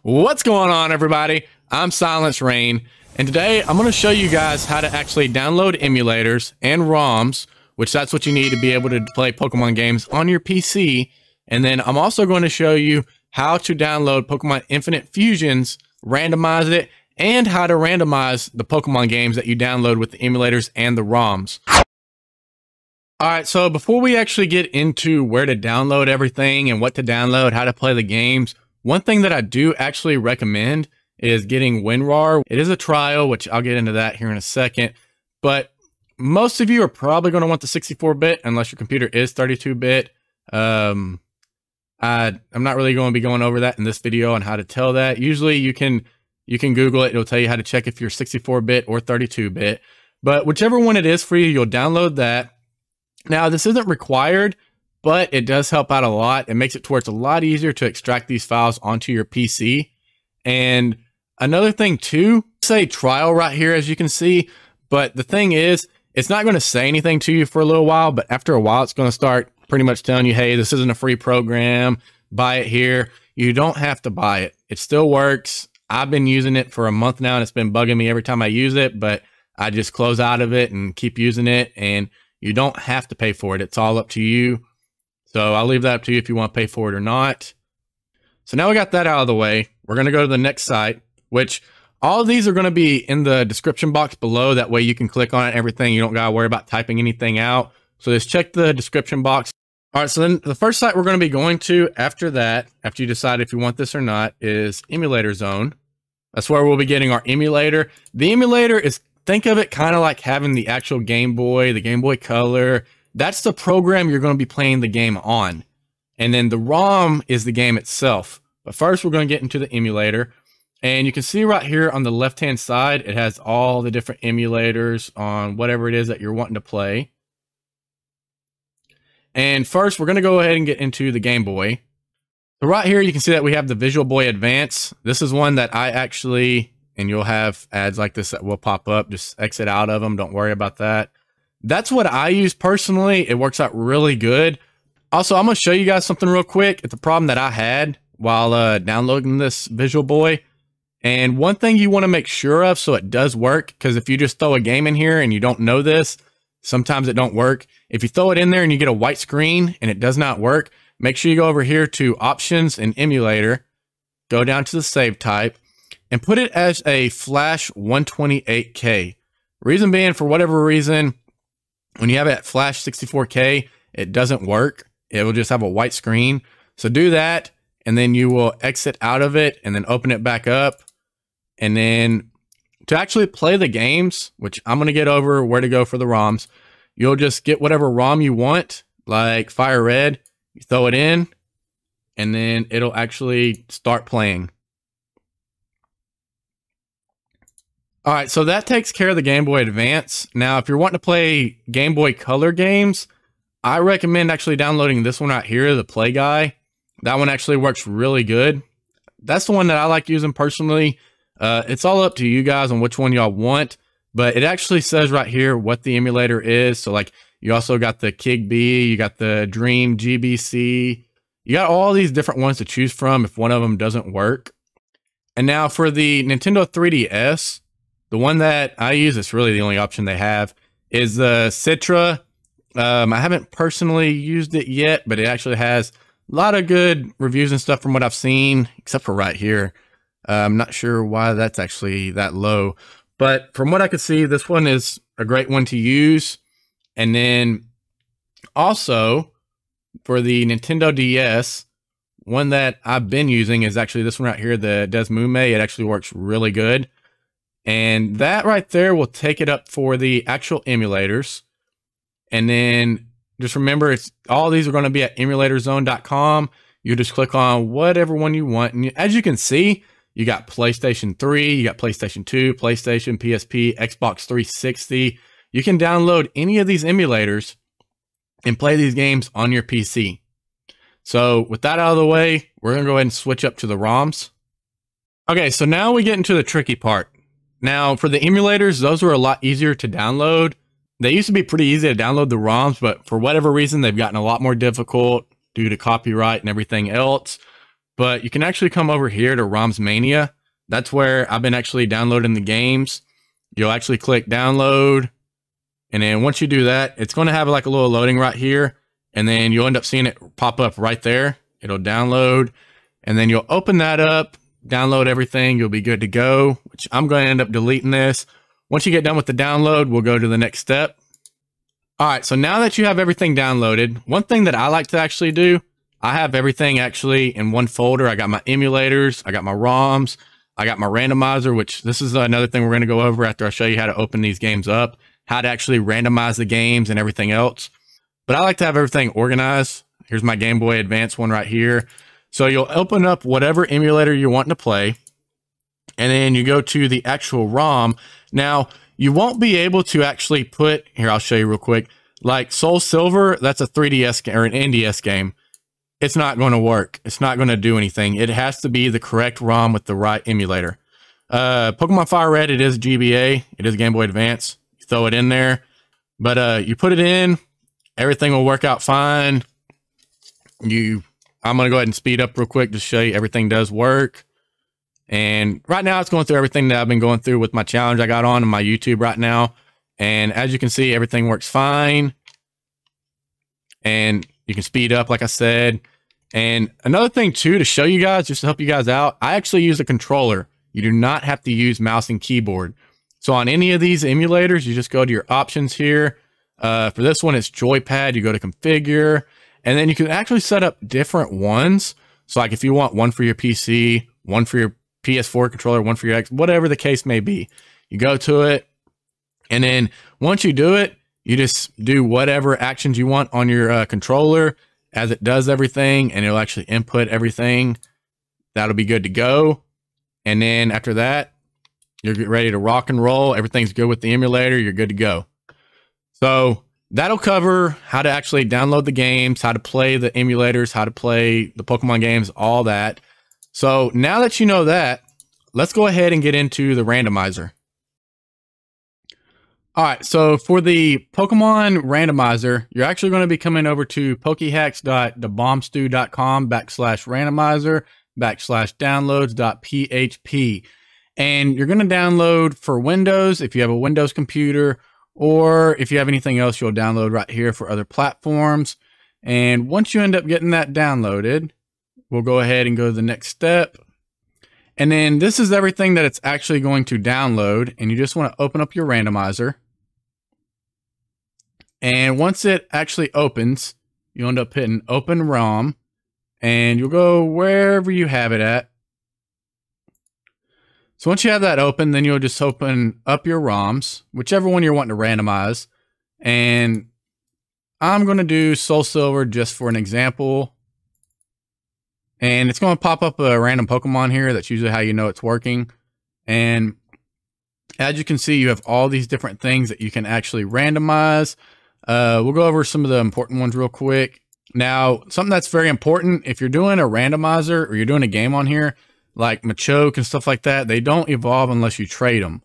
What's going on, everybody? I'm Silence Rain, and today I'm going to show you guys how to actually download emulators and ROMs, which that's what you need to be able to play Pokemon games on your PC. And then I'm also going to show you how to download Pokemon Infinite Fusions, randomize it, and how to randomize the Pokemon games that you download with the emulators and the ROMs. Alright, so before we actually get into where to download everything and what to download, how to play the games, one thing that I do actually recommend is getting WinRAR. It is a trial, which I'll get into that here in a second, but most of you are probably going to want the 64-bit unless your computer is 32-bit. I'm not really going to be going over that in this video on how to tell that. Usually you can Google it. It'll tell you how to check if you're 64-bit or 32-bit, but whichever one it is for you, you'll download that. Now, this isn't required, but it does help out a lot. It makes it to where it's a lot easier to extract these files onto your PC. And another thing too, say trial right here, as you can see, but the thing is, it's not going to say anything to you for a little while, but after a while, it's going to start pretty much telling you, hey, this isn't a free program, buy it here. You don't have to buy it. It still works. I've been using it for a month now, and it's been bugging me every time I use it, but I just close out of it and keep using it, and you don't have to pay for it. It's all up to you. So I'll leave that up to you if you want to pay for it or not. So now we got that out of the way. We're going to go to the next site, which all of these are going to be in the description box below. That way you can click on it, everything. You don't got to worry about typing anything out. So just check the description box. All right, so then the first site we're going to be going to after that, after you decide if you want this or not, is Emulator Zone. That's where we'll be getting our emulator. The emulator is, think of it kind of like having the actual Game Boy, the Game Boy Color. That's the program you're going to be playing the game on. And then the ROM is the game itself. But first, we're going to get into the emulator. And you can see right here on the left-hand side, it has all the different emulators on whatever it is that you're wanting to play. And first, we're going to go ahead and get into the Game Boy. So right here, you can see that we have the Visual Boy Advance. This is one that I actually... and you'll have ads like this that will pop up. Just exit out of them. Don't worry about that. That's what I use personally. It works out really good. Also, I'm going to show you guys something real quick. It's a problem that I had while downloading this Visual Boy. And one thing you want to make sure of so it does work, because if you just throw a game in here and you don't know this, sometimes it don't work. If you throw it in there and you get a white screen and it does not work, make sure you go over here to Options and Emulator, go down to the save type, and put it as a Flash 128K. Reason being, for whatever reason, when you have it at Flash 64K, it doesn't work. It will just have a white screen. So do that, and then you will exit out of it, and then open it back up. And then to actually play the games, which I'm going to get over where to go for the ROMs, you'll just get whatever ROM you want, like Fire Red. You throw it in, and then it'll actually start playing. All right, so that takes care of the Game Boy Advance. Now, if you're wanting to play Game Boy Color games, I recommend actually downloading this one right here, the Play Guy. That one actually works really good. That's the one that I like using personally. It's all up to you guys on which one y'all want, but it actually says right here what the emulator is. So like you also got the KIG-B, you got the Dream GBC. You got all these different ones to choose from if one of them doesn't work. And now for the Nintendo 3DS, the one that I use, it's really the only option they have, is the Citra. I haven't personally used it yet, but it actually has a lot of good reviews and stuff from what I've seen, except for right here. I'm not sure why that's actually that low, but from what I could see, this one is a great one to use. And then also for the Nintendo DS, one that I've been using is actually this one right here, the Desmume. It actually works really good. And that right there will take it up for the actual emulators. And then just remember, it's all these are going to be at emulatorzone.com. You just click on whatever one you want. And as you can see, you got PlayStation 3, you got PlayStation 2, PlayStation, PSP, Xbox 360. You can download any of these emulators and play these games on your PC. So with that out of the way, we're going to go ahead and switch up to the ROMs. Okay, so now we get into the tricky part. Now, for the emulators, those were a lot easier to download. They used to be pretty easy to download the ROMs, but for whatever reason, they've gotten a lot more difficult due to copyright and everything else. but you can actually come over here to ROMs Mania. That's where I've been actually downloading the games. You'll actually click download. And then once you do that, it's going to have like a little loading right here. And then you'll end up seeing it pop up right there. It'll download. And then you'll open that up, download everything. You'll be good to go, which I'm going to end up deleting this. Once you get done with the download, we'll go to the next step. All right, so now that you have everything downloaded, one thing that I like to actually do, I have everything actually in one folder. I got my emulators, I got my ROMs, I got my randomizer, which this is another thing we're going to go over after I show you how to open these games up, how to actually randomize the games and everything else. But I like to have everything organized. Here's my Game Boy Advance one right here. So you'll open up whatever emulator you're wanting to play, and then you go to the actual ROM. Now, you won't be able to actually put, here, I'll show you real quick, like Soul Silver, that's a 3DS game or an NDS game. It's not going to work. It's not going to do anything. It has to be the correct ROM with the right emulator. Pokemon Fire Red, it is GBA. It is Game Boy Advance. You throw it in there, but you put it in, everything will work out fine. I'm going to go ahead and speed up real quick to show you everything does work. And right now it's going through everything that I've been going through with my challenge I got on my YouTube right now. And as you can see, everything works fine. And you can speed up, like I said. And another thing too, to show you guys, just to help you guys out, I actually use a controller. You do not have to use mouse and keyboard. So on any of these emulators, you just go to your options here. For this one, it's joypad. You go to configure, and then you can actually set up different ones. So like if you want one for your PC, one for your PS4 controller, one for your X, whatever the case may be, you go to it. And then once you do it, you just do whatever actions you want on your controller as it does everything, and it'll actually input everything. That'll be good to go. And then after that, you're ready to rock and roll. Everything's good with the emulator. You're good to go. So that'll cover how to actually download the games, how to play the emulators, how to play the Pokemon games, all that. So now that you know that, let's go ahead and get into the randomizer. All right, so for the Pokemon randomizer, you're actually going to be coming over to pokehacks.thebombstew.com/randomizer/downloads.php. And you're going to download for Windows if you have a Windows computer, or if you have anything else, you'll download right here for other platforms. And once you end up getting that downloaded, we'll go ahead and go to the next step. And then this is everything that it's actually going to download. And you just want to open up your randomizer. And once it actually opens, you'll end up hitting open ROM, and you'll go wherever you have it at. So once you have that open, then you'll just open up your ROMs, whichever one you're wanting to randomize. And I'm going to do Soul Silver just for an example. And it's going to pop up a random Pokemon here. That's usually how you know it's working. And as you can see, you have all these different things that you can actually randomize. We'll go over some of the important ones real quick. Now, something that's very important, if you're doing a randomizer or you're doing a game on here, like Machoke and stuff like that, they don't evolve unless you trade them.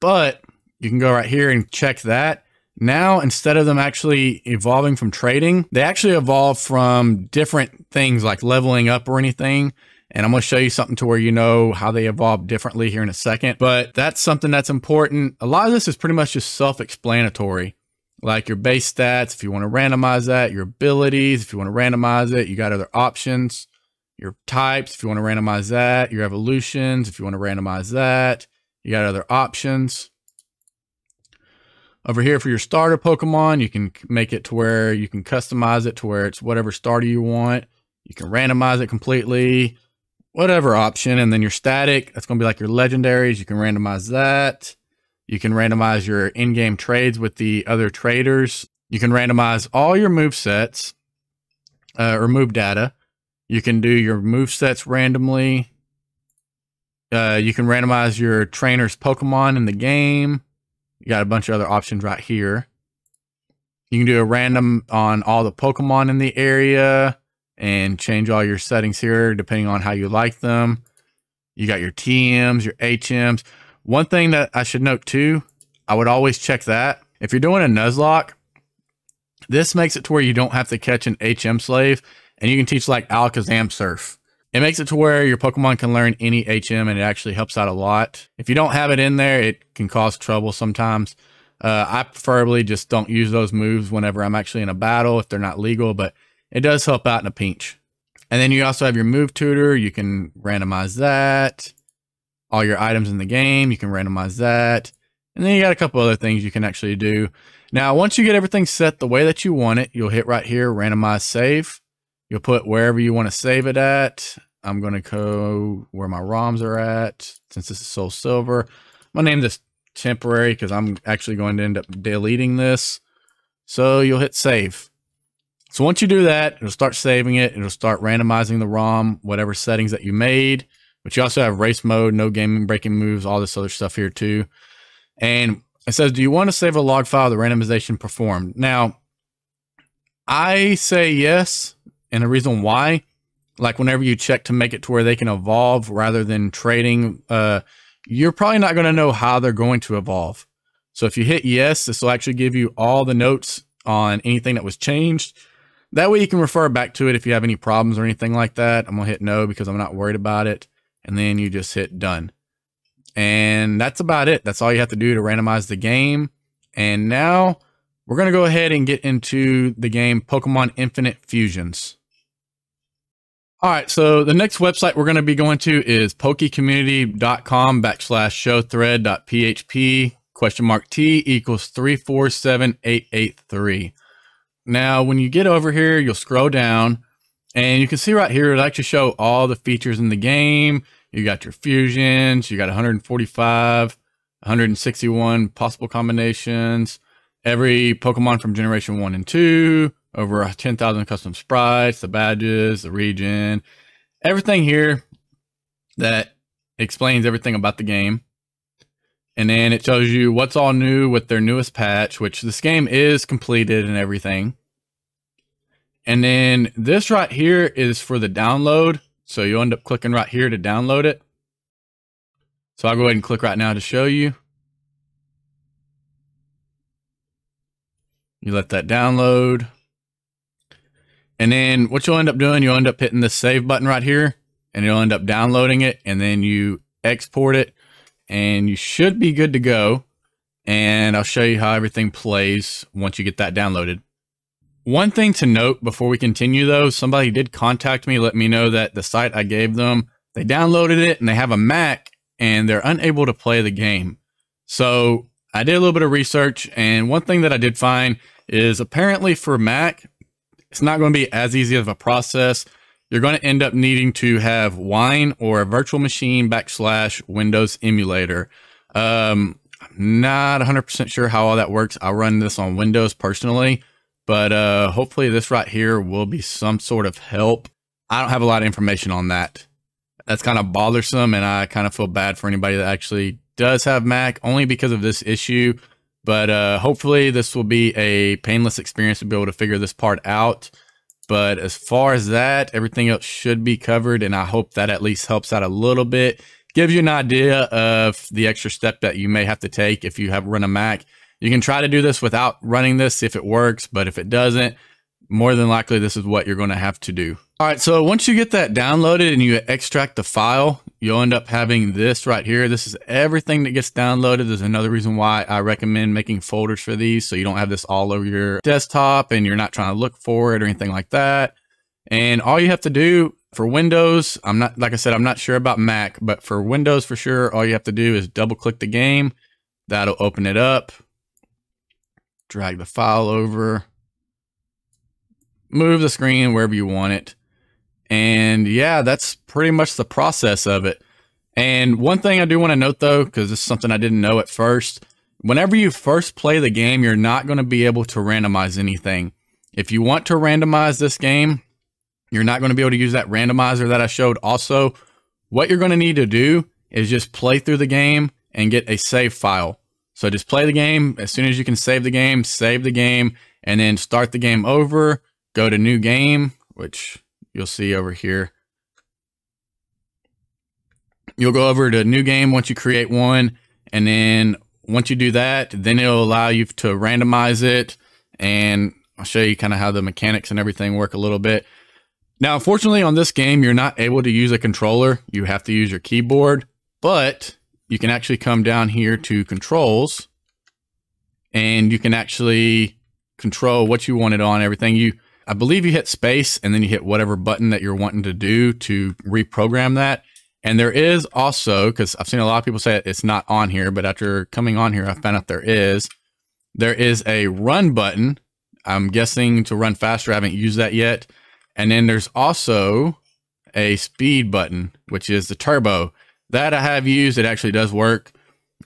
But you can go right here and check that. Now, instead of them actually evolving from trading, they actually evolve from different things like leveling up or anything. And I'm going to show you something to where you know how they evolve differently here in a second. But that's something that's important. A lot of this is pretty much just self-explanatory. Like your base stats, if you want to randomize that, your abilities, if you want to randomize it, you got other options. Your types, if you want to randomize that, your evolutions, if you want to randomize that, you got other options. Over here for your starter Pokemon, you can make it to where you can customize it to where it's whatever starter you want. You can randomize it completely, whatever option. And then your static, that's going to be like your legendaries. You can randomize that. You can randomize your in-game trades with the other traders. You can randomize all your move sets or move data. You can do your move sets randomly. You can randomize your trainer's Pokemon in the game. You got a bunch of other options right here. You can do a random on all the Pokemon in the area and change all your settings here depending on how you like them. You got your TMs, your HMs. One thing that I should note too, I would always check that. If you're doing a Nuzlocke, this makes it to where you don't have to catch an HM slave, and you can teach like Alakazam Surf. It makes it to where your Pokemon can learn any HM, and it actually helps out a lot. If you don't have it in there, it can cause trouble sometimes. I preferably just don't use those moves whenever I'm actually in a battle if they're not legal, but it does help out in a pinch. And then you also have your move tutor. You can randomize that. All your items in the game, you can randomize that. And then you got a couple other things you can actually do. Now, once you get everything set the way that you want it, you'll hit right here, randomize save. You'll put wherever you want to save it at. I'm going to go where my ROMs are at. Since this is Soul Silver, I'm going to name this temporary because I'm actually going to end up deleting this. So you'll hit save. So once you do that, it'll start saving it. It'll start randomizing the ROM, whatever settings that you made. But you also have race mode, no gaming breaking moves, all this other stuff here too. And it says, do you want to save a log file of the randomization performed? Now, I say yes. And the reason why, like whenever you check to make it to where they can evolve rather than trading, you're probably not going to know how they're going to evolve. So if you hit yes, this will actually give you all the notes on anything that was changed. That way you can refer back to it if you have any problems or anything like that. I'm going to hit no because I'm not worried about it. And then you just hit done. And that's about it. That's all you have to do to randomize the game. And now we're going to go ahead and get into the game Pokemon Infinite Fusions. All right, so the next website we're going to be going to is pokecommunity.com/showthread.php ? T = 347883. Now, when you get over here, you'll scroll down and you can see right here, it'll actually show all the features in the game. You got your fusions, you got 145, 161 possible combinations, every Pokemon from Generation 1 and 2, over 10,000 custom sprites, the badges, the region, everything here that explains everything about the game. And then it shows you what's all new with their newest patch, which this game is completed and everything. And then this right here is for the download. So you'll end up clicking right here to download it. So I'll go ahead and click right now to show you. You let that download. And then what you'll end up doing, you'll end up hitting the save button right here and you'll end up downloading it, and then you export it and you should be good to go. And I'll show you how everything plays once you get that downloaded. One thing to note before we continue though, somebody did contact me, let me know that the site I gave them, they downloaded it and they have a Mac and they're unable to play the game. So I did a little bit of research, and one thing that I did find is apparently for Mac, it's not going to be as easy of a process. You're going to end up needing to have Wine or a virtual machine / Windows emulator. I'm not 100% sure how all that works. I run this on Windows personally, but hopefully this right here will be some sort of help. I don't have a lot of information on that. That's kind of bothersome, and I kind of feel bad for anybody that actually does have Mac only because of this issue. But hopefully this will be a painless experience to be able to figure this part out. But as far as that, everything else should be covered, and I hope that at least helps out a little bit. Gives you an idea of the extra step that you may have to take if you have run a Mac. You can try to do this without running this, see if it works, but if it doesn't, more than likely this is what you're going to have to do. All right, so once you get that downloaded and you extract the file, you'll end up having this right here. This is everything that gets downloaded. There's another reason why I recommend making folders for these, so you don't have this all over your desktop and you're not trying to look for it or anything like that. And all you have to do for Windows, like I said, I'm not sure about Mac, but for Windows for sure, all you have to do is double click the game. That'll open it up. Drag the file over. Move the screen wherever you want it. And yeah, that's pretty much the process of it. And one thing I do want to note though, because this is something I didn't know at first, whenever you first play the game, you're not going to be able to randomize anything. If you want to randomize this game, you're not going to be able to use that randomizer that I showed. Also, what you're going to need to do is just play through the game and get a save file. So just play the game. As soon as you can save the game, and then start the game over. Go to new game, which you'll see over here. You'll go over to new game once you create one. And then once you do that, then it'll allow you to randomize it. And I'll show you kind of how the mechanics and everything work a little bit. Now, unfortunately on this game, you're not able to use a controller. You have to use your keyboard, but you can actually come down here to controls and you can actually control what you want it on, everything. I believe you hit space and then you hit whatever button that you're wanting to do to reprogram that. And there is also, because I've seen a lot of people say it's not on here, but after coming on here, I found out there is a run button. I'm guessing to run faster. I haven't used that yet. And then there's also a speed button, which is the turbo. That I have used. It actually does work.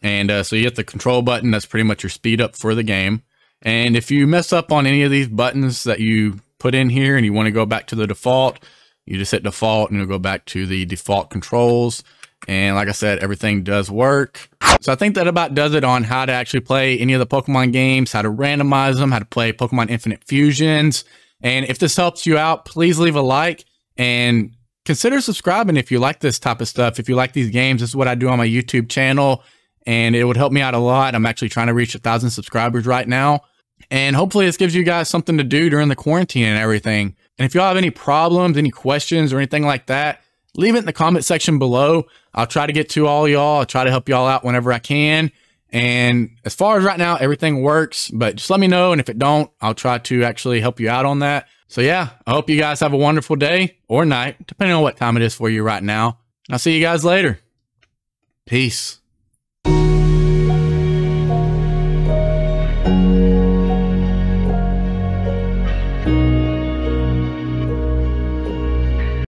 And so you hit the control button. That's pretty much your speed up for the game. And if you mess up on any of these buttons that you put in here and you want to go back to the default, you just hit default and you'll go back to the default controls. And like I said, everything does work. So I think that about does it on how to actually play any of the Pokemon games, how to randomize them, how to play Pokemon Infinite Fusions. And if this helps you out, please leave a like and consider subscribing if you like this type of stuff. If you like these games, this is what I do on my YouTube channel and it would help me out a lot. I'm actually trying to reach 1,000 subscribers right now. And hopefully this gives you guys something to do during the quarantine and everything. And if y'all have any problems, any questions or anything like that, leave it in the comment section below. I'll try to get to all y'all. I'll try to help y'all out whenever I can. And as far as right now, everything works, but just let me know. And if it don't, I'll try to actually help you out on that. So yeah, I hope you guys have a wonderful day or night, depending on what time it is for you right now. And I'll see you guys later. Peace.